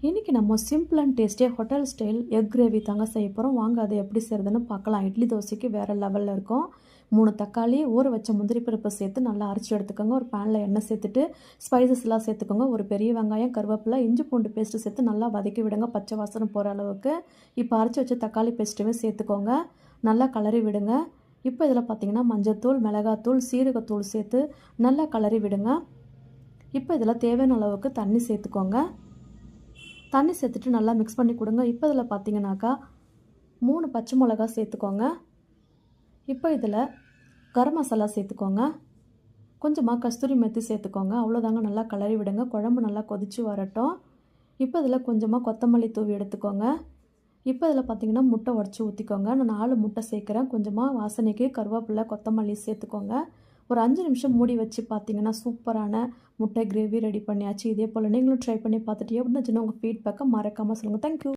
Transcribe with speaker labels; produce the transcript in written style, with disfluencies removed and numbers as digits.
Speaker 1: இன்றைக்கி நம்ம simple and டேஸ்டியாக ஹோட்டல் ஸ்டைல் எக் கிரேவி தாங்க செய்ய போகிறோம். வாங்க அதை எப்படி செய்கிறதுன்னு பார்க்கலாம். இட்லி தோசைக்கு வேறு லெவலில் இருக்கும். 3 தக்காளி, ஊற வச்ச முந்திரி பருப்பை சேர்த்து நல்லா அரைச்சி எடுத்துக்கோங்க. ஒரு பேனில் எண்ணெய் சேர்த்துட்டு ஸ்பைசஸ்லாம் சேர்த்துக்கோங்க. ஒரு பெரிய வெங்காயம், கருவேப்பிலை, இஞ்சி பூண்டு பேஸ்ட்டு சேர்த்து நல்லா வதக்கி விடுங்க, பச்சை வாசனை போகிற அளவுக்கு. இப்போ அரைச்சி வச்ச தக்காளி பேஸ்ட்டுமே சேர்த்துக்கோங்க, நல்லா கலரி விடுங்க. இப்போ இதில் பார்த்திங்கன்னா மஞ்சத்தூள், மிளகாத்தூள், சீரகத்தூள் சேர்த்து நல்லா கலரி விடுங்க. இப்போ இதில் தேவையான அளவுக்கு தண்ணி சேர்த்துக்கோங்க. தண்ணி சேர்த்துட்டு நல்லா மிக்ஸ் பண்ணி கொடுங்க. இப்போ இதில் பார்த்தீங்கன்னாக்கா 3 பச்சை மிளகா சேர்த்துக்கோங்க. இப்போ இதில் கரம் மசாலா சேர்த்துக்கோங்க, கொஞ்சமாக கஸ்தூரி மெத்தி சேர்த்துக்கோங்க. அவ்வளோதாங்க, நல்லா கலரி விடுங்க. குழம்பு நல்லா கொதித்து வரட்டும். இப்போ இதில் கொஞ்சமாக கொத்தமல்லி தூவி எடுத்துக்கோங்க. இப்போ இதில் பார்த்திங்கன்னா முட்டை உடச்சி ஊற்றிக்கோங்க. நான் 4 முட்டை சேர்க்குறேன். கொஞ்சமாக வாசனைக்கு கருவேப்பிலை, கொத்தமல்லி சேர்த்துக்கோங்க. ஒரு 5 நிமிஷம் மூடி வச்சு பார்த்தீங்கன்னா சூப்பரான முட்டை கிரேவி ரெடி பண்ணியாச்சு. இதே போல் நீங்களும் ட்ரை பண்ணி பார்த்துட்டு எப்படி இருந்துச்சுன்னா உங்கள் ஃபீட்பேக்கை மறக்காமல் சொல்லுங்கள். தேங்க்யூ.